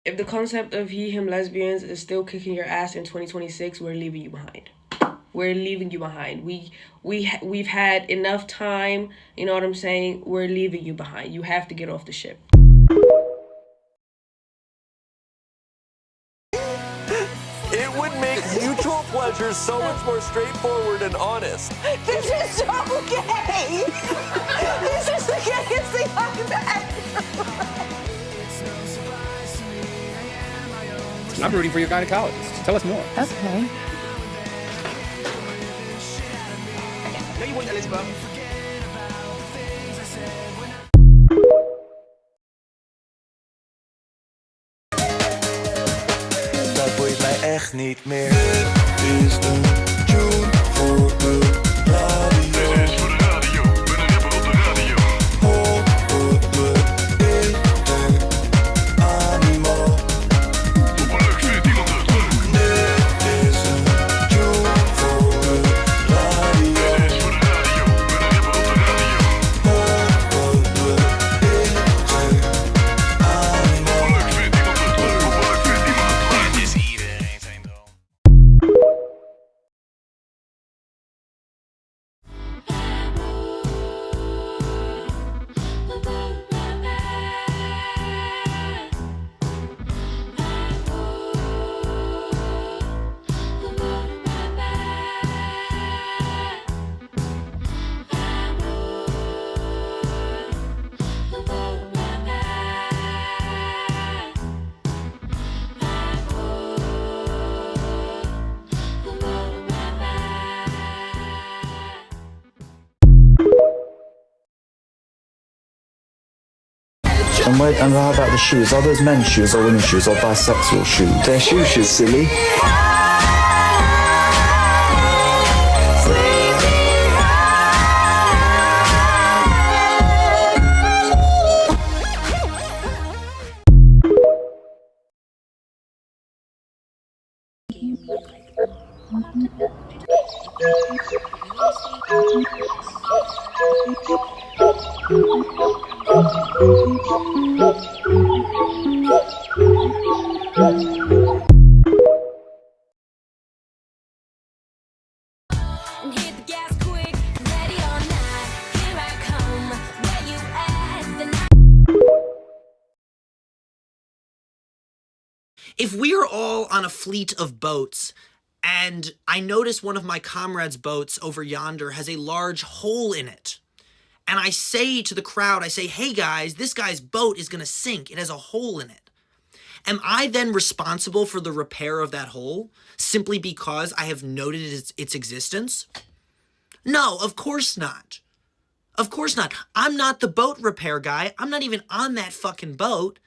If the concept of he, him, lesbians is still kicking your ass in 2026, we're leaving you behind. We're leaving you behind. We've had enough time. You know what I'm saying? We're leaving you behind. You have to get off the ship. It would make mutual pleasure so much more straightforward and honest. This is so gay! This is the gayest thing I've ever. I'm rooting for your gynecologist. Tell us more. Okay. No, you won't, Elizabeth. Dat boeit mij echt niet meer. Dit is de tune voor de radio. Dit is voor de radio. Ben een rapper op de radio. Horen we inter animo. Hopelijk vindt iemand het leuk. Dit is een tune voor de radio. Dit is voor de radio. Ben een rapper op de radio. Horen we inter animo. Hopelijk vindt iemand het leuk. Hopelijk vindt iemand het leuk. Het is iedereen zijn droom. And how about the shoes? Are those men's shoes or women's shoes or bisexual shoes? They're shoes, silly. And hit the gas quick, ready or not, here I come, where you at, the night. If we are all on a fleet of boats, and I notice one of my comrades' boats over yonder has a large hole in it, and I say to the crowd, I say, hey guys, this guy's boat is gonna sink, it has a hole in it. Am I then responsible for the repair of that hole simply because I have noted its existence? No, of course not. Of course not. I'm not the boat repair guy. I'm not even on that fucking boat.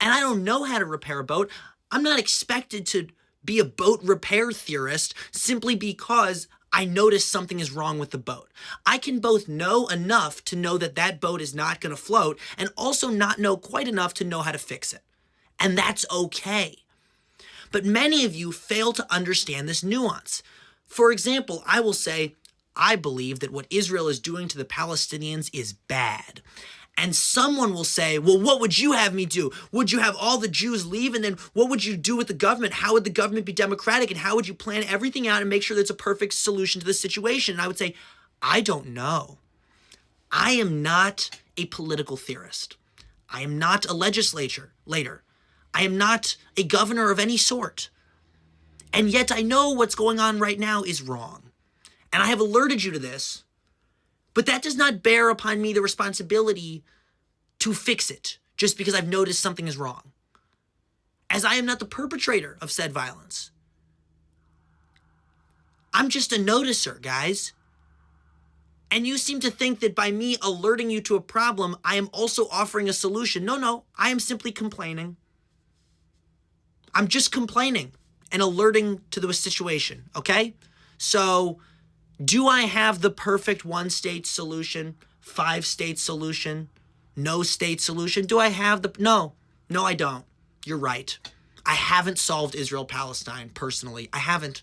And I don't know how to repair a boat. I'm not expected to be a boat repair theorist simply because I notice something is wrong with the boat. I can both know enough to know that that boat is not going to float and also not know quite enough to know how to fix it. And that's okay. But many of you fail to understand this nuance. For example, I will say, I believe that what Israel is doing to the Palestinians is bad. And someone will say, well, what would you have me do? Would you have all the Jews leave? And then what would you do with the government? How would the government be democratic? And how would you plan everything out and make sure there's a perfect solution to the situation? And I would say, I don't know. I am not a political theorist. I am not a legislator. I am not a governor of any sort. And yet I know what's going on right now is wrong. And I have alerted you to this, but that does not bear upon me the responsibility to fix it just because I've noticed something is wrong, as I am not the perpetrator of said violence. I'm just a noticer, guys. And you seem to think that by me alerting you to a problem, I am also offering a solution. No, I am simply complaining. I'm just complaining and alerting to the situation, okay? So, do I have the perfect one-state solution, five-state solution, no-state solution? Do I have the... No, I don't. You're right. I haven't solved Israel-Palestine personally. I haven't.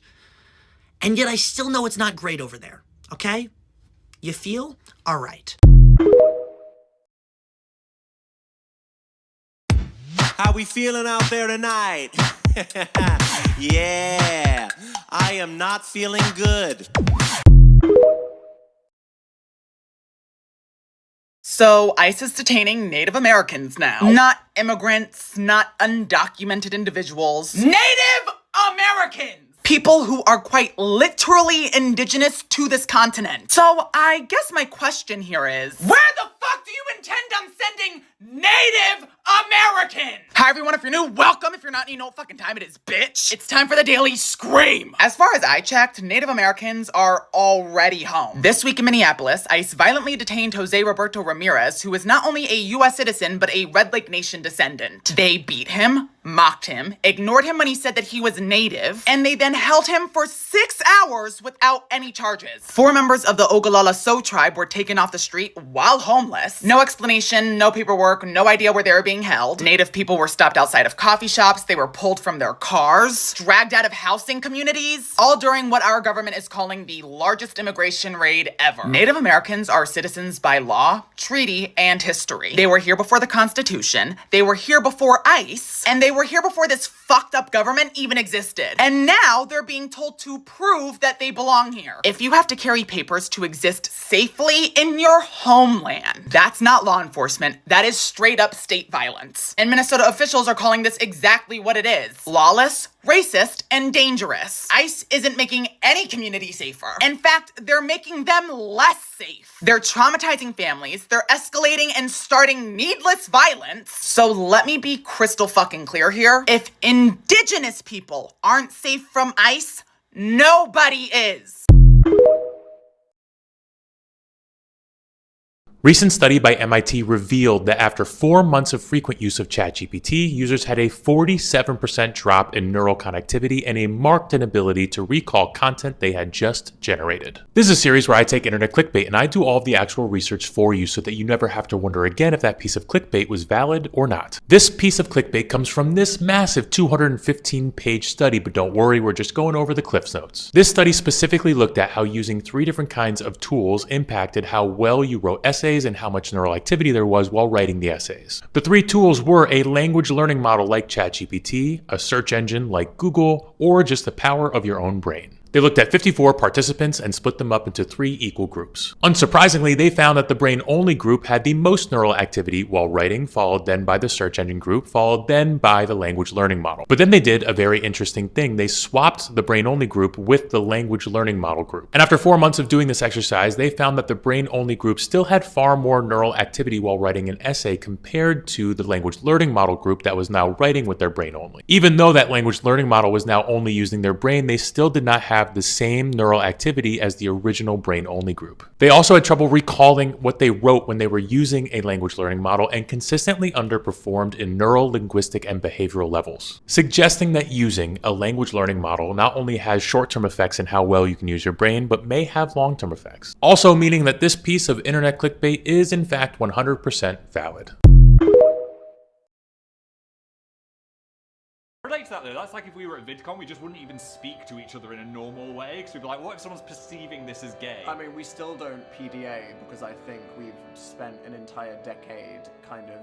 And yet I still know it's not great over there, okay? You feel? All right. How we feeling out there tonight? Yeah, I am not feeling good. So ICE is detaining Native Americans now. Not immigrants, not undocumented individuals. Native Americans! People who are quite literally indigenous to this continent. So I guess my question here is, where the fuck do you intend on sending Native Americans? Hi everyone, if you're new, welcome. If you're not, you know what fucking time it is, bitch. It's time for the Daily Scream. As far as I checked, Native Americans are already home. This week in Minneapolis, ICE violently detained Jose Roberto Ramirez, who is not only a US citizen, but a Red Lake Nation descendant. They beat him, mocked him, ignored him when he said that he was Native, and they then held him for 6 hours without any charges. 4 members of the Ogallala Sioux tribe were taken off the street while homeless. No explanation, no paperwork, no idea where they were being held. Native people were stopped outside of coffee shops, they were pulled from their cars, dragged out of housing communities, all during what our government is calling the largest immigration raid ever. Native Americans are citizens by law, treaty, and history. They were here before the Constitution, they were here before ICE, and they were here before this fucked up government even existed. And now they're being told to prove that they belong here. If you have to carry papers to exist safely in your homeland, that's not law enforcement, that is straight up state violence. And Minnesota officials are calling this exactly what it is: lawless, racist, and dangerous. ICE isn't making any community safer. In fact, they're making them less safe. They're traumatizing families, they're escalating and starting needless violence. So let me be crystal fucking clear here. If indigenous people aren't safe from ICE, nobody is. Recent study by MIT revealed that after 4 months of frequent use of ChatGPT, users had a 47% drop in neural connectivity and a marked inability to recall content they had just generated. This is a series where I take internet clickbait and I do all of the actual research for you so that you never have to wonder again if that piece of clickbait was valid or not. This piece of clickbait comes from this massive 215-page study, but don't worry, we're just going over the Cliffs Notes. This study specifically looked at how using 3 different kinds of tools impacted how well you wrote essays and how much neural activity there was while writing the essays. The 3 tools were a language learning model like ChatGPT, a search engine like Google, or just the power of your own brain. They looked at 54 participants and split them up into 3 equal groups. Unsurprisingly, they found that the brain-only group had the most neural activity while writing, followed then by the search engine group, followed then by the language learning model. But then they did a very interesting thing. They swapped the brain-only group with the language learning model group. And after 4 months of doing this exercise, they found that the brain-only group still had far more neural activity while writing an essay compared to the language learning model group that was now writing with their brain-only. Even though that language learning model was now only using their brain, they still did not have the same neural activity as the original brain-only group. They also had trouble recalling what they wrote when they were using a language learning model and consistently underperformed in neural, linguistic, and behavioral levels, suggesting that using a language learning model not only has short-term effects in how well you can use your brain, but may have long-term effects. Also meaning that this piece of internet clickbait is in fact 100% valid. Relate to that though, that's like if we were at VidCon, we just wouldn't even speak to each other in a normal way, because we'd be like, what if someone's perceiving this as gay? I mean, we still don't PDA, because I think we've spent an entire decade kind of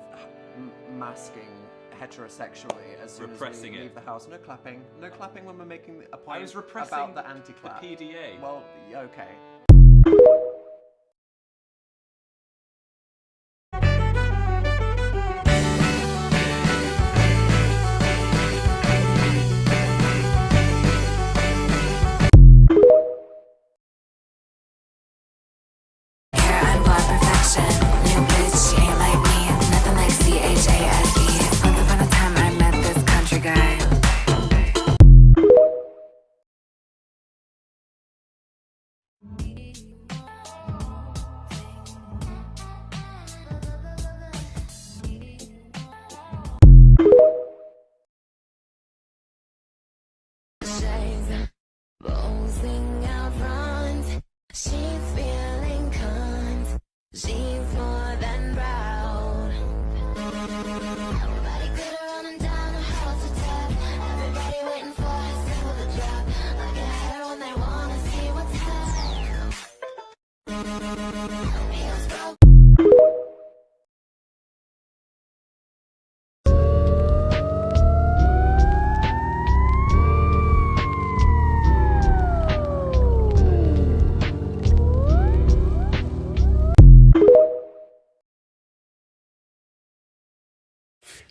masking heterosexually as soon Repressing as we it. leave the house. No clapping. No clapping when we're making a point I was repressing about the anti-clap. the PDA. Well, okay.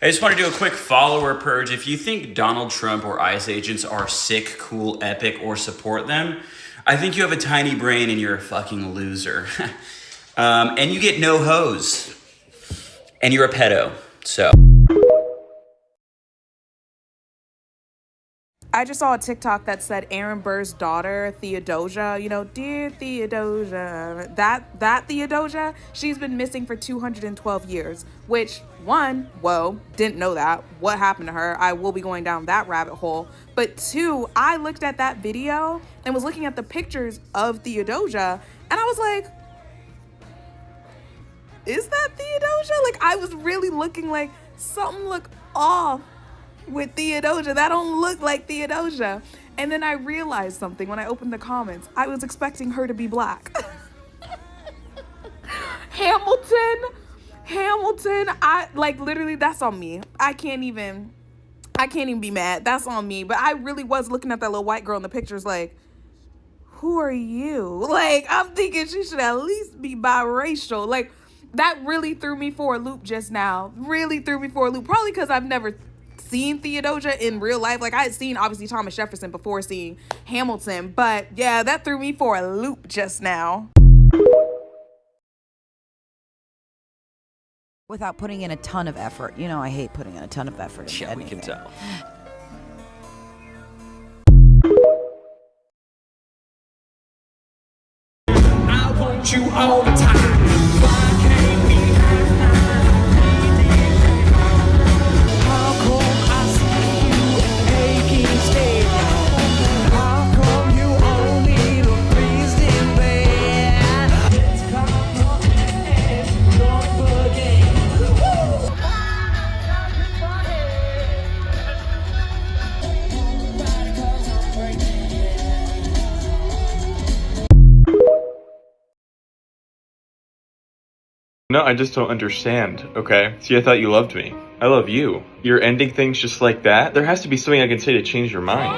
I just want to do a quick follower purge. If you think Donald Trump or ICE agents are sick, cool, epic, or support them, I think you have a tiny brain and you're a fucking loser. And you get no hose. And you're a pedo, so. I just saw a TikTok that said Aaron Burr's daughter, Theodosia, you know, dear Theodosia, that Theodosia, she's been missing for 212 years, which, one, whoa, didn't know that. What happened to her? I will be going down that rabbit hole. But two, I looked at that video and was looking at the pictures of Theodosia, and I was like, is that Theodosia? Like, I was really looking like something look off with Theodosia. That don't look like Theodosia. And then I realized something when I opened the comments. I was expecting her to be black. Hamilton, I like literally that's on me. I can't even be mad. That's on me. But I really was looking at that little white girl in the pictures like, who are you? Like, I'm thinking she should at least be biracial. Like, that really threw me for a loop just now. Really threw me for a loop. Probably because I've never seen Theodosia in real life. Like, I had seen obviously Thomas Jefferson before seeing Hamilton, but yeah, that threw me for a loop just now. Without putting in a ton of effort. You know, I hate putting in a ton of effort into anything. We can tell. I want you all the time. Why can't we how come I see you aching state? How come you only look pleased in bed? It's complicated, don't forget. No, I just don't understand, okay? See, I thought you loved me. I love you. You're ending things just like that? There has to be something I can say to change your mind.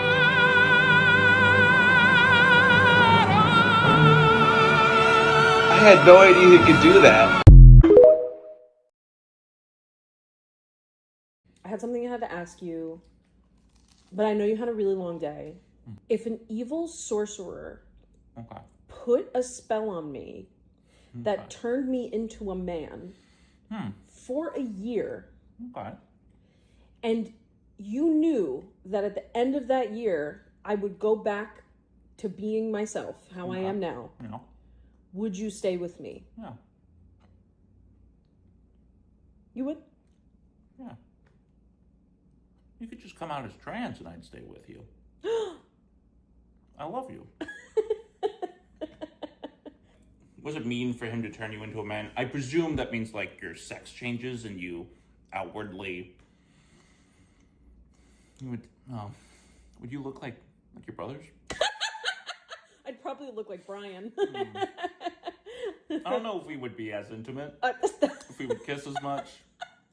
I had no idea you could do that. I had something I had to ask you, but I know you had a really long day. If an evil sorcerer put a spell on me that turned me into a man for a year, and you knew that at the end of that year, I would go back to being myself, how I am now, would you stay with me? Yeah. You would? Yeah. You could just come out as trans and I'd stay with you. I love you. What does it mean for him to turn you into a man? I presume that means like your sex changes and you outwardly... Would you look like your brothers? I'd probably look like Brian. I don't know if we would be as intimate, if we would kiss as much,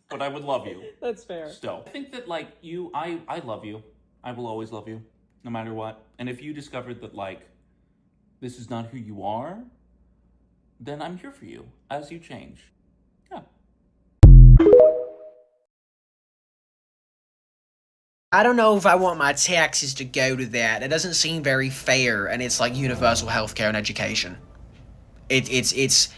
but I would love you. That's fair. Still. I think that like I love you. I will always love you, no matter what. And if you discovered that like, this is not who you are, then I'm here for you as you change. Yeah. I don't know if I want my taxes to go to that. It doesn't seem very fair, and it's like universal healthcare and education. It's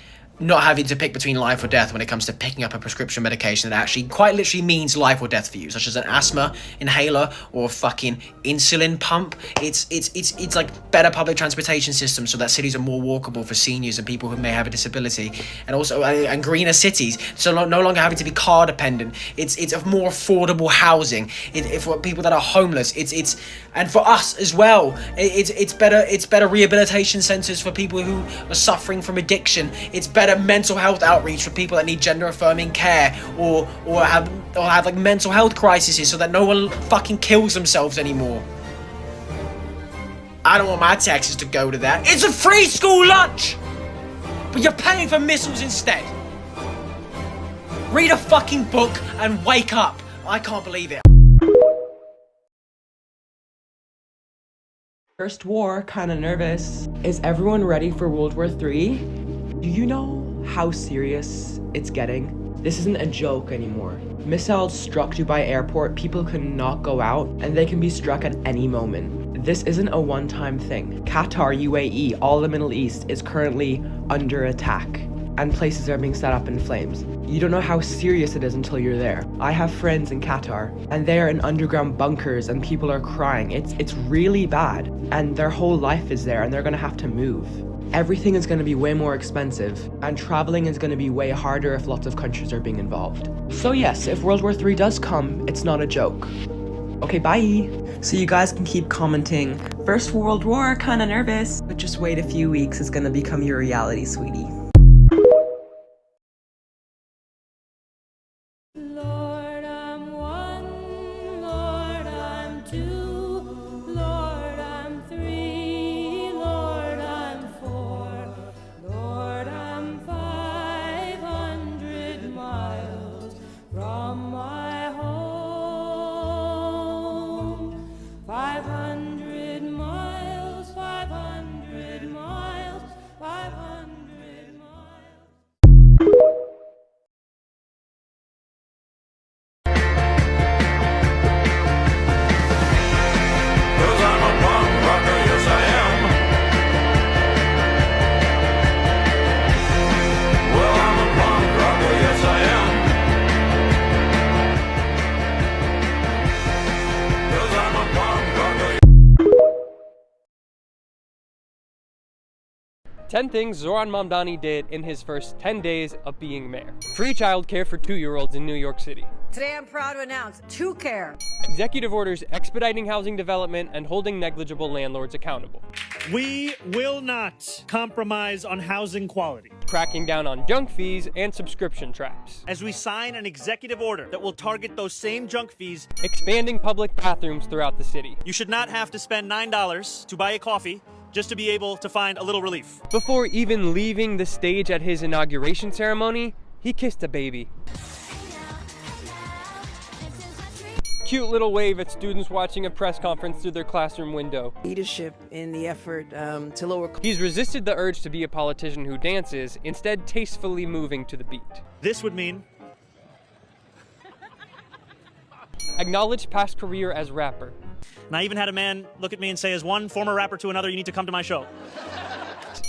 not having to pick between life or death when it comes to picking up a prescription medication that actually quite literally means life or death for you, such as an asthma inhaler or a fucking insulin pump. It's like better public transportation systems so that cities are more walkable for seniors and people who may have a disability, and also and greener cities, so no longer having to be car dependent. It's a more affordable housing. For people that are homeless, it's and for us as well. It's better rehabilitation centers for people who are suffering from addiction. It's better mental health outreach for people that need gender affirming care or have like mental health crises so that no one fucking kills themselves anymore. I don't want my taxes to go to that. It's a free school lunch, but you're paying for missiles instead. Read a fucking book and wake up. I can't believe it. First war, kinda nervous. Is everyone ready for World War III? Do you know how serious it's getting? This isn't a joke anymore. Missiles struck Dubai airport, people cannot go out, and they can be struck at any moment. This isn't a one-time thing. Qatar, UAE, all the Middle East is currently under attack, and places are being set up in flames. You don't know how serious it is until you're there. I have friends in Qatar, and they are in underground bunkers, and people are crying. It's really bad, and their whole life is there, and they're gonna have to move. Everything is going to be way more expensive, and traveling is going to be way harder if lots of countries are being involved. So yes, if World War III does come, it's not a joke. Okay, bye! So you guys can keep commenting, First World War, kinda nervous. But just wait a few weeks, it's gonna become your reality, sweetie. Lord, I'm one. Lord, I'm two. Lord, I'm three. Lord, I'm four. Lord, I'm 500 miles from my home. 500 miles, 500 miles, 500 miles. Cause I'm a punk rocker, yes I am. Well, I'm a punk rocker, yes I am. Cause I'm a punk rocker. 10 things Zoran Mamdani did in his first 10 days of being mayor. Free childcare for 2-year-olds in New York City. Today I'm proud to announce 2Care. Executive orders expediting housing development and holding negligible landlords accountable. We will not compromise on housing quality. Cracking down on junk fees and subscription traps. As we sign an executive order that will target those same junk fees. Expanding public bathrooms throughout the city. You should not have to spend $9 to buy a coffee just to be able to find a little relief. Before even leaving the stage at his inauguration ceremony, he kissed a baby. Cute little wave at students watching a press conference through their classroom window. Leadership in the effort to lower. He's resisted the urge to be a politician who dances, instead tastefully moving to the beat. This would mean acknowledged past career as rapper. And I even had a man look at me and say, as one former rapper to another, you need to come to my show.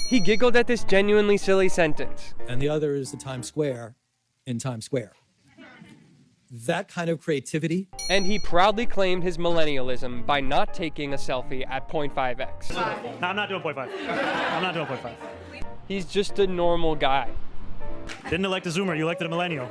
He giggled at this genuinely silly sentence. And the other is the Times Square in Times Square. That kind of creativity. And he proudly claimed his millennialism by not taking a selfie at 0.5x. No, I'm not doing 0.5. I'm not doing 0.5. He's just a normal guy. Didn't elect a Zoomer, you elected a millennial.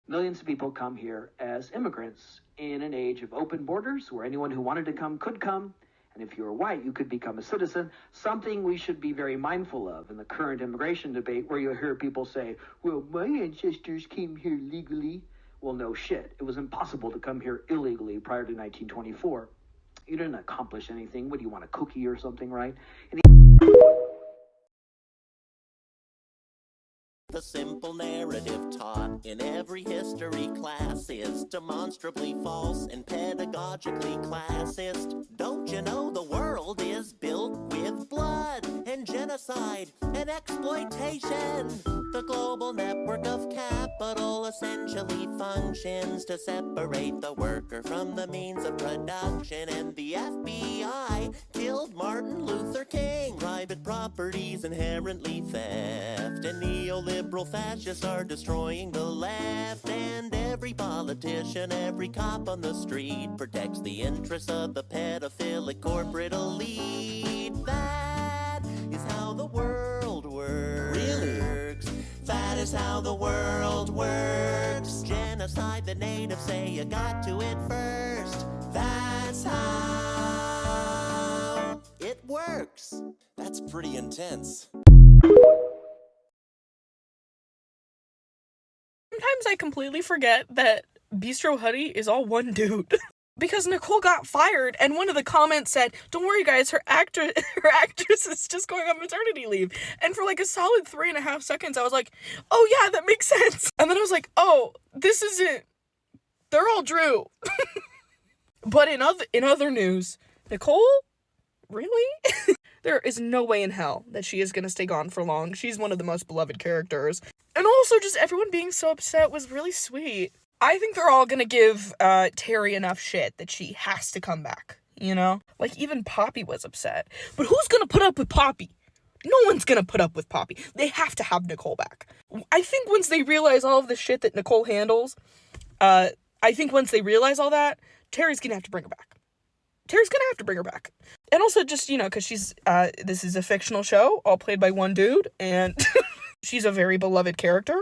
Millions of people come here as immigrants in an age of open borders where anyone who wanted to come could come. And if you were white, you could become a citizen, something we should be very mindful of in the current immigration debate where you hear people say, well, my ancestors came here legally. Well, no shit. It was impossible to come here illegally prior to 1924. You didn't accomplish anything. What do you want, a cookie or something, right? The simple narrative taught in every history class is demonstrably false and pedagogically classist. Don't you know the world is built with blood and genocide and exploitation? The global network of capital essentially functions to separate the worker from the means of production, and the FBI killed Martin Luther King. Private property's inherently theft, and neoliberal fascists are destroying the left, and every politician, every cop on the street protects the interests of the pedophilic corporate elite. That is how the world works. Really? That is how the world works. Genocide the natives, say you got to it first. That's how it works. That's pretty intense. Sometimes I completely forget that Bistro Huddy is all one dude. Because Nicole got fired, and one of the comments said, don't worry guys, her actress is just going on maternity leave. And for like a solid 3.5 seconds, I was like, oh yeah, that makes sense. And then I was like, oh, this isn't, they're all Drew. But in other news, Nicole? Really? There is no way in hell that she is gonna stay gone for long. She's one of the most beloved characters. And also, just everyone being so upset was really sweet. I think they're all gonna give Terry enough shit that she has to come back, you know? Like, even Poppy was upset. But who's gonna put up with Poppy? No one's gonna put up with Poppy. They have to have Nicole back. I think once they realize all of the shit that Nicole handles, once they realize all that, Terry's gonna have to bring her back. And also just, you know, because she's, this is a fictional show, all played by one dude, and she's a very beloved character.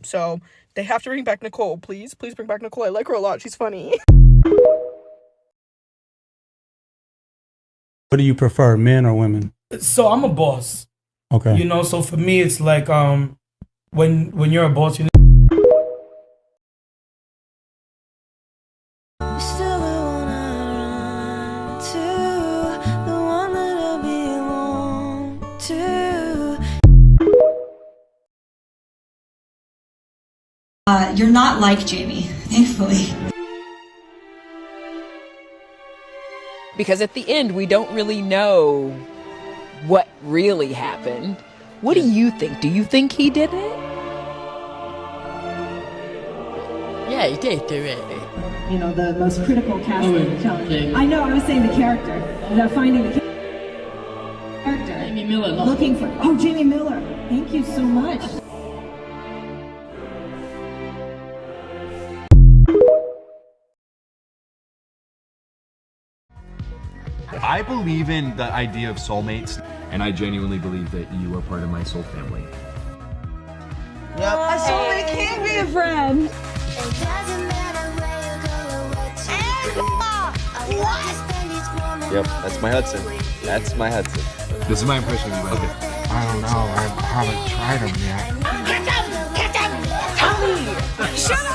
So they have to bring back Nicole, please. Please bring back Nicole. I like her a lot. She's funny. What do you prefer, men or women? So I'm a boss. Okay. You know, so for me, it's like when you're a boss, you You're not like Jamie, thankfully. Because at the end, we don't really know what really happened. What do you think? Do you think he did it? Yeah, he did do it. You know, the most critical casting challenge. I know, I was saying the character. Finding the character. Jamie Miller. Looking for, Jamie Miller. Thank you so much. I believe in the idea of soulmates, and I genuinely believe that you are part of my soul family. Yep. A soulmate can be a friend. Yep, that's my Hudson. That's my Hudson. This is my impression of you. Okay. I don't know. I haven't tried them yet. Catch him! Tommy! Shut up!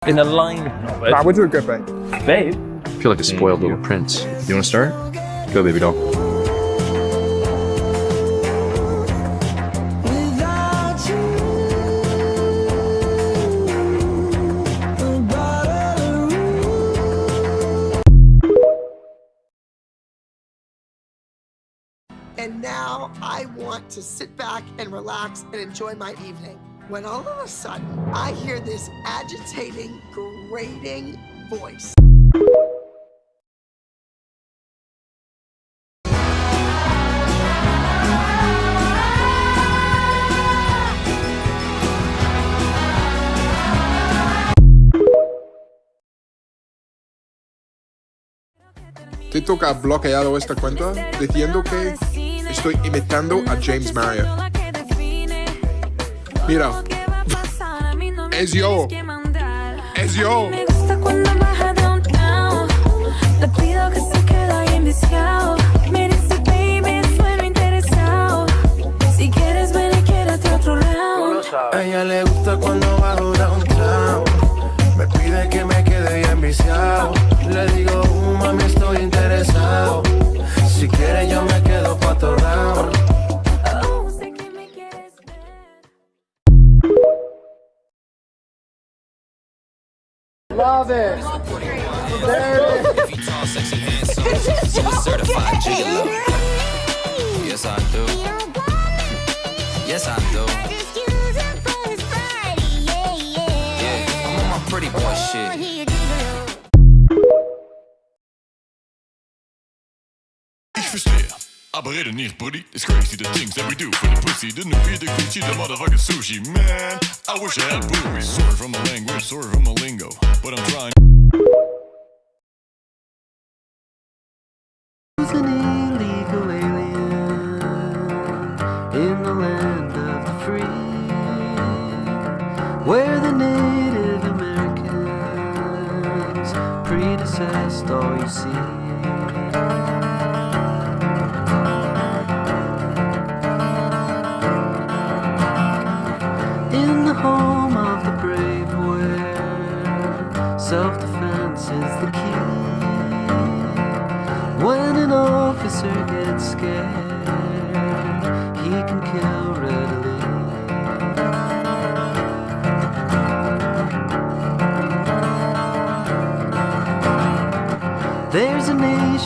In a line of knowledge. Nah, we'll do a good babe. Babe? I feel like a spoiled little prince. You want to start? Go, baby doll. And now I want to sit back and relax and enjoy my evening. When all of a sudden, I hear this agitating, grating voice. TikTok ha bloqueado esta cuenta diciendo que estoy imitando a James Marriott. Mira, es yo. Es yo. Me gusta cuando baja downtown. Le pido que se quede ahí enviciado. Me dice, baby, sueno interesado. Si quieres ven y quédate otro lado. A ella le gusta cuando bajo downtown. Me pide que me quede bien viciado. Le digo, mami, estoy interesado. Si quieres yo me quedo pa' otro round. Love it. There it is. If you tall, sexy, handsome, you a certified gigolo. Yes, I do. Yes, I do. Yeah, I'm on my pretty boy shit. Ich verstehe, aber rede nicht, Buddy. It's crazy the things that we do for the pussy. The new beer, the coochie, the motherfucking sushi. Man, I wish I had boobies. Sorry for my language, sorry for my lingo, but I'm trying. Who's an illegal alien in the land of the free, where the Native Americans predecessed all you see? In the home of the brave, where self-defense is the key. When an officer gets scared, he can kill readily.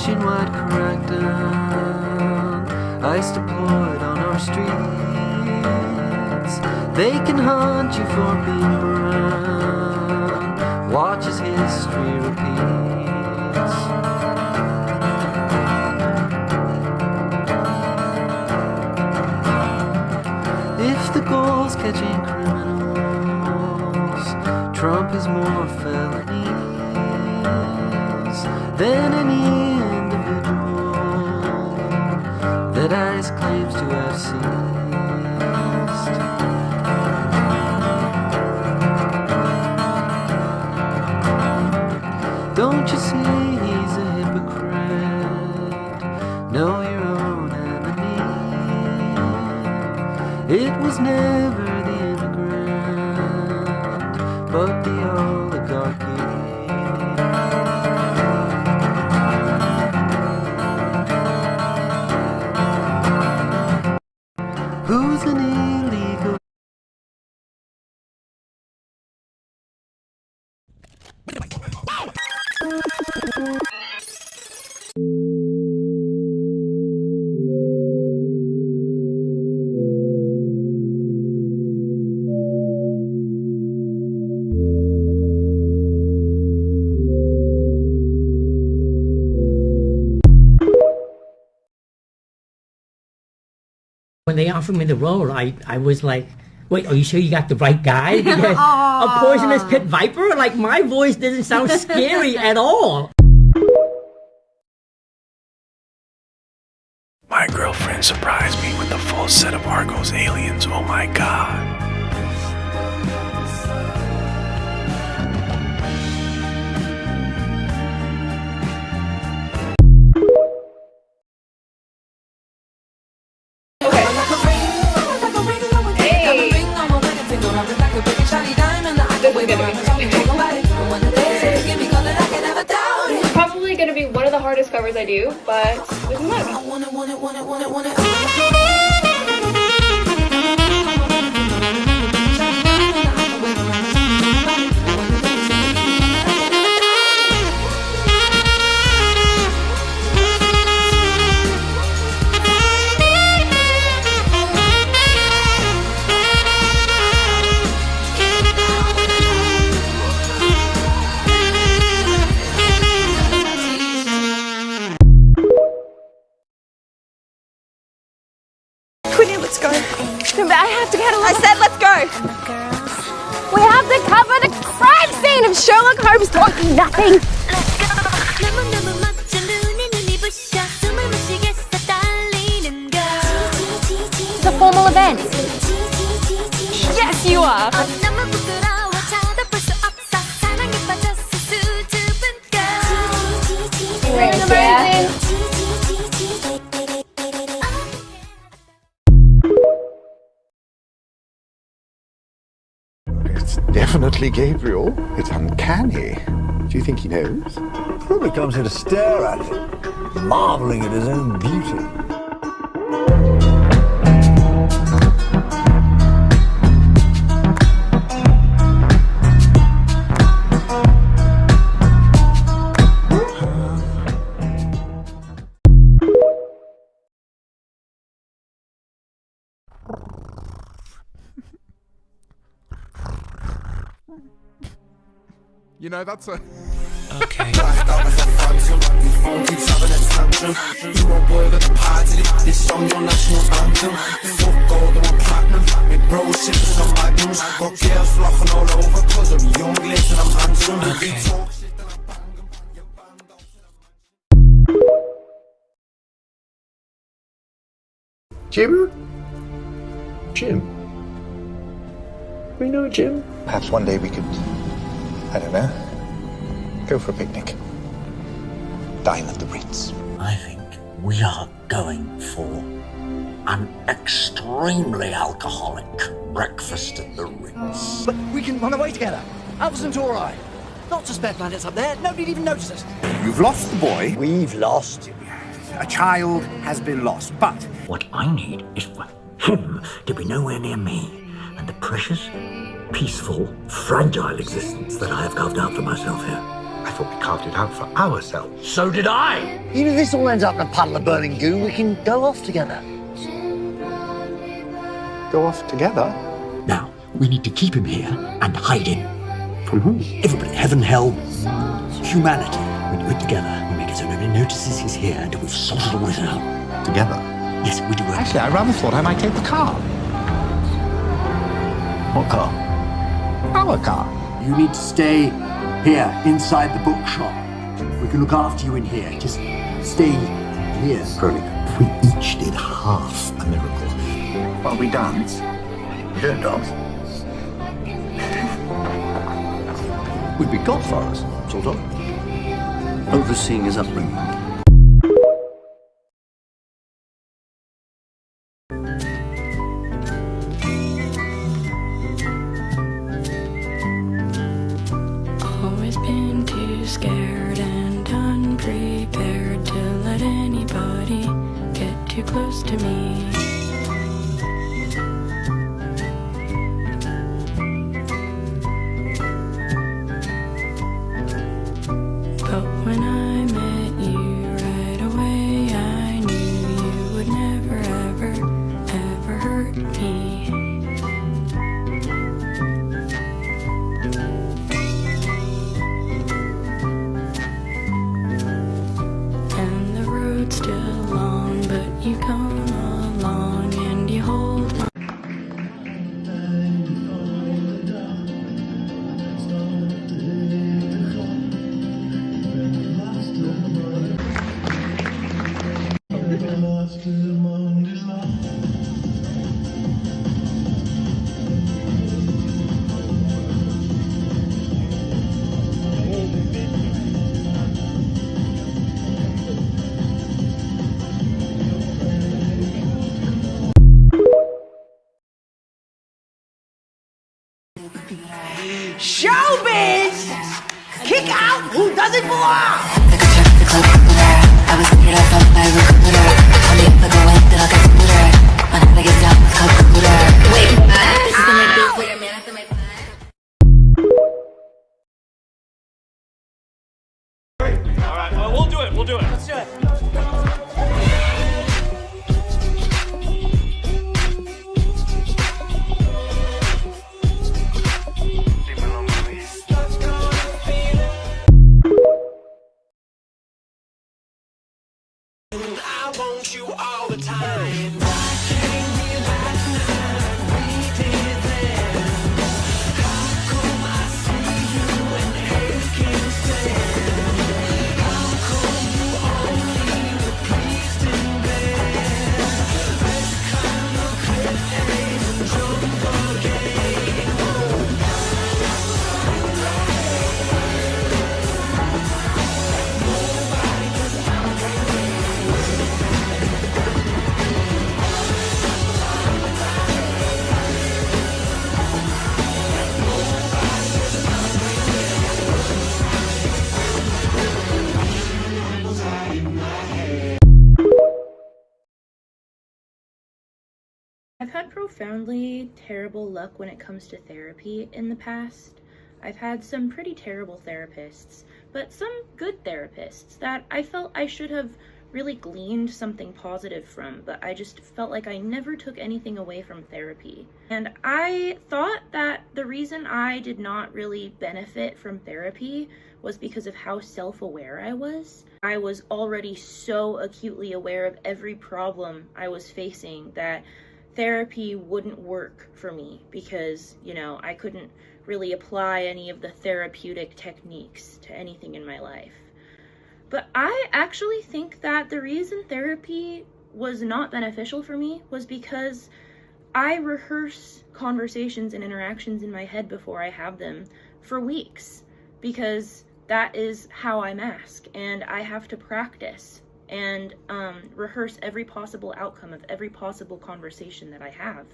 nationwide crackdown, ICE deployed on our streets. They can hunt you for being brown. Watch as history repeats. If the goal's catching criminals, Trump has more felonies than any individual that ICE claims to have seized. Don't you see he's a hypocrite? Know your own enemy. It was never the immigrant, but the oligarchy. Who's an illegal? When they offered me the role, I was like, wait, are you sure you got the right guy? Because a poisonous pit viper? Like, my voice doesn't sound scary at all. My girlfriend surprised me with a full set of Argos aliens. Oh my god. Probably gonna be one of the hardest covers I do, but we can look. Let's go. I have to get along. I said let's go. We have to cover the crime scene of Sherlock Holmes talking nothing. It's a formal event. Yes, you are. It's definitely Gabriel. It's uncanny. Do you think he knows? Probably comes here to stare at it, marveling at his own beauty. You know, that's a... Okay. Jim? We know Jim? Perhaps one day we could, I don't know, go for a picnic. Dine at the Ritz. I think we are going for an extremely alcoholic breakfast at the Ritz. But we can run away together. Alpha Centauri. Lots of spare planets up there. Nobody'd even notice us. You've lost the boy. We've lost. A child has been lost, but... What I need is for him to be nowhere near me and the precious, peaceful, fragile existence that I have carved out for myself here. I thought we carved it out for ourselves. So did I. Even if this all ends up in a puddle of burning goo, we can go off together. Go off together? Now, we need to keep him here and hide him. From who? Everybody, heaven, hell, humanity. We do it together. We make it so nobody notices he's here until we've sorted all this out. Together? Yes, we do it. Actually, I rather thought I might take the car. What car? Our car. You need to stay here, inside the bookshop. We can look after you in here. Just stay here. Crony, if we each did half a miracle. Well, we dance. We don't dance. We'd be godfathers, sort of. Overseeing his upbringing. Always been too scared and unprepared to let anybody get too close to me. But when I met you right away, I knew you would never, ever, ever hurt me. And the road's still long, but you come along and you hold my Showbiz! Kick out who doesn't belong! Alright, well, we'll do it. Let's do it. I want you all the time. I've had profoundly terrible luck when it comes to therapy in the past. I've had some pretty terrible therapists, but some good therapists that I felt I should have really gleaned something positive from, but I just felt like I never took anything away from therapy. And I thought that the reason I did not really benefit from therapy was because of how self-aware I was. I was already so acutely aware of every problem I was facing that therapy wouldn't work for me because, you know, I couldn't really apply any of the therapeutic techniques to anything in my life. But I actually think that the reason therapy was not beneficial for me was because I rehearse conversations and interactions in my head before I have them for weeks, because that is how I mask, and I have to practice and rehearse every possible outcome of every possible conversation that I have.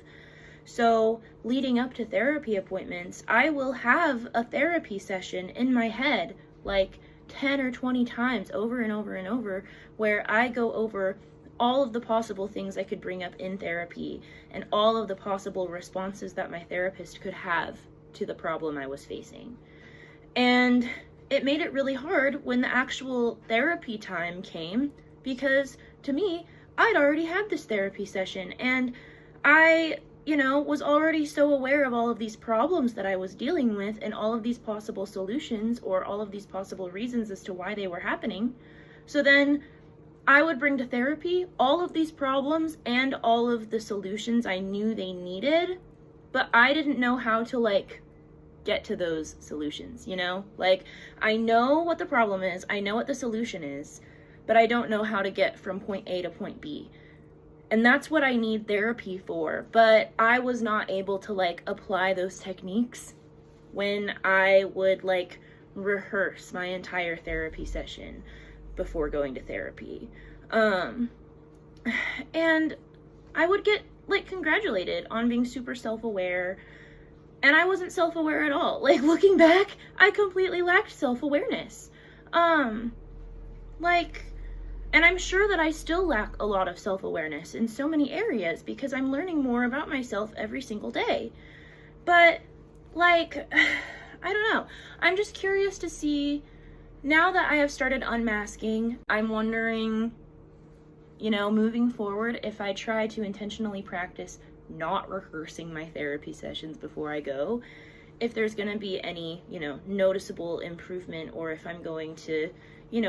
So leading up to therapy appointments, I will have a therapy session in my head like 10 or 20 times over and over and over, where I go over all of the possible things I could bring up in therapy and all of the possible responses that my therapist could have to the problem I was facing. And it made it really hard when the actual therapy time came, because to me, I'd already had this therapy session and I, was already so aware of all of these problems that I was dealing with and all of these possible solutions or all of these possible reasons as to why they were happening. So then I would bring to therapy all of these problems and all of the solutions I knew they needed, but I didn't know how to get to those solutions, I know what the problem is, I know what the solution is, but I don't know how to get from point A to point B. And that's what I need therapy for, but I was not able to apply those techniques when I would rehearse my entire therapy session before going to therapy. And I would get congratulated on being super self-aware, and I wasn't self-aware at all. Looking back, I completely lacked self-awareness. And I'm sure that I still lack a lot of self-awareness in so many areas because I'm learning more about myself every single day. But, I don't know. I'm just curious to see, now that I have started unmasking, I'm wondering, moving forward, if I try to intentionally practice not rehearsing my therapy sessions before I go, if there's going to be any, noticeable improvement, or if I'm going to,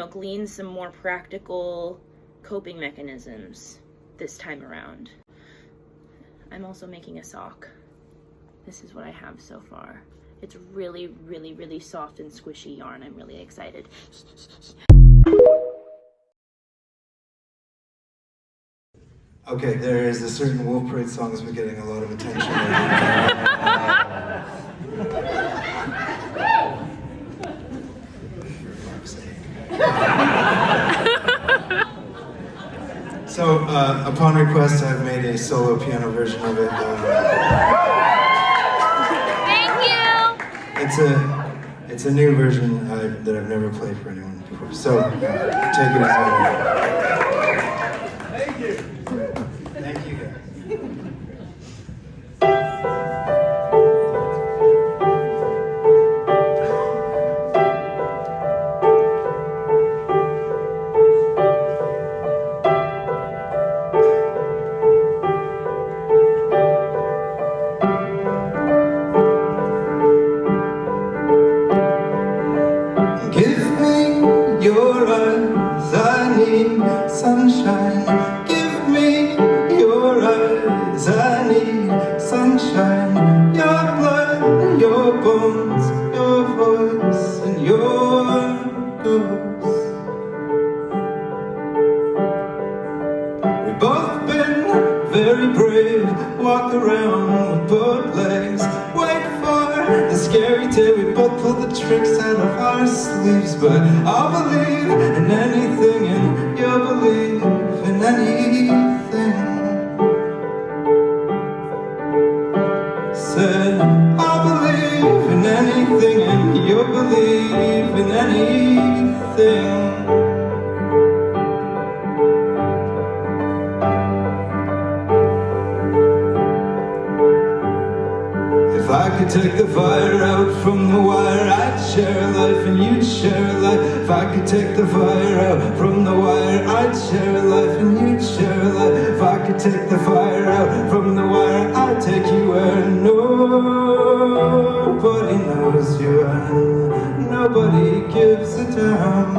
glean some more practical coping mechanisms this time around. I'm also making a sock. This is what I have so far. It's really, really, really soft and squishy yarn. I'm really excited. Okay, there is a certain Wolf Parade song that's been getting a lot of attention. So, upon request, I've made a solo piano version of it. Thank you! It's a new version that I've never played for anyone before. So, take it as Thank you. Thank you, guys. Sunshine, give me your eyes. I need sunshine, your blood, your bones, your voice, and your ghost. We've both been very brave, walk around with both legs, wait for the scary day. We both pull the tricks out of our sleeves, but I'll believe in anything, and you'll believe in anything. Said I'll believe in anything, and you'll believe in anything. If I could take the fire out from the wire, I'd share life and you'd share life. If I could take the fire out from the wire, I'd share life and you'd share life. If I could take the fire out from the wire, I'd take you where nobody knows you and nobody gives a damn.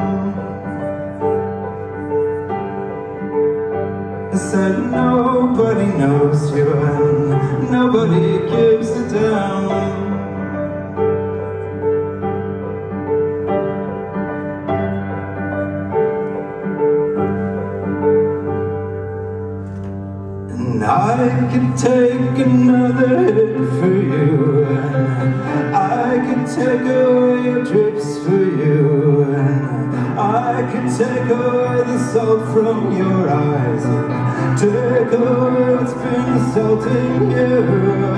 I said nobody knows you and nobody gives a damn. And I could take another hit for you, and I could take away your drips for you, and I could take away the salt from your eyes, and take away what's been assaulting you,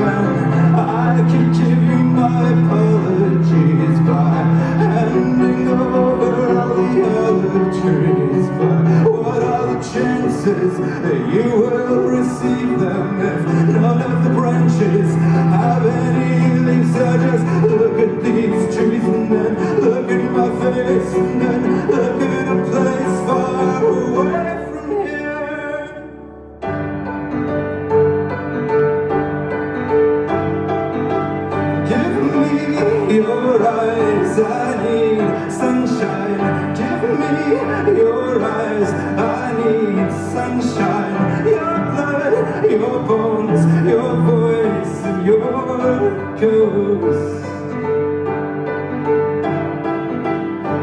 and I could give you my apologies by handing over all the other trees. But what are the chances that you will receive them if none of the branches have any leaves? So just look at these trees and then look at my your eyes. I need sunshine. Give me your eyes. I need sunshine. Your blood, your bones, your voice, and your ghost.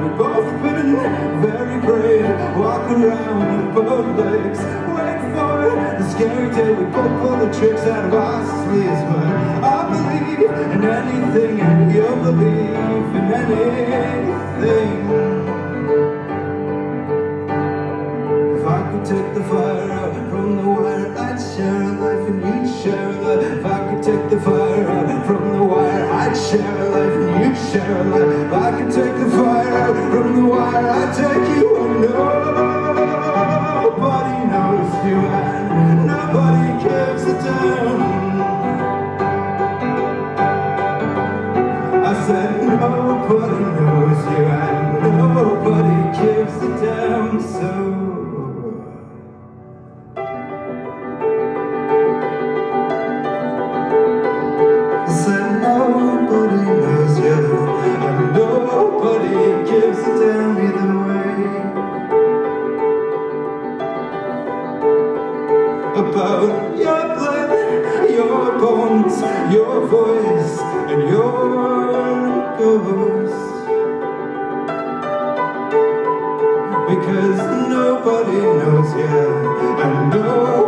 We've both been very brave. Walk around with both legs. Wait for the scary day. We both pull the tricks out of our sleeves. But I believe in anything, and you believe in anything. If I could take the fire out from the wire, I'd share a life and you'd share a life. If I could take the fire out from the wire, I'd share a life and you'd share a life. If I could take the fire out from the wire, I'd take you and nobody knows you and nobody gives a damn. I said nobody knows you and nobody gives a damn. So said nobody knows you and nobody gives a damn either way about your blood, your bones, your voice, and your ghost. Because nobody knows you and nobody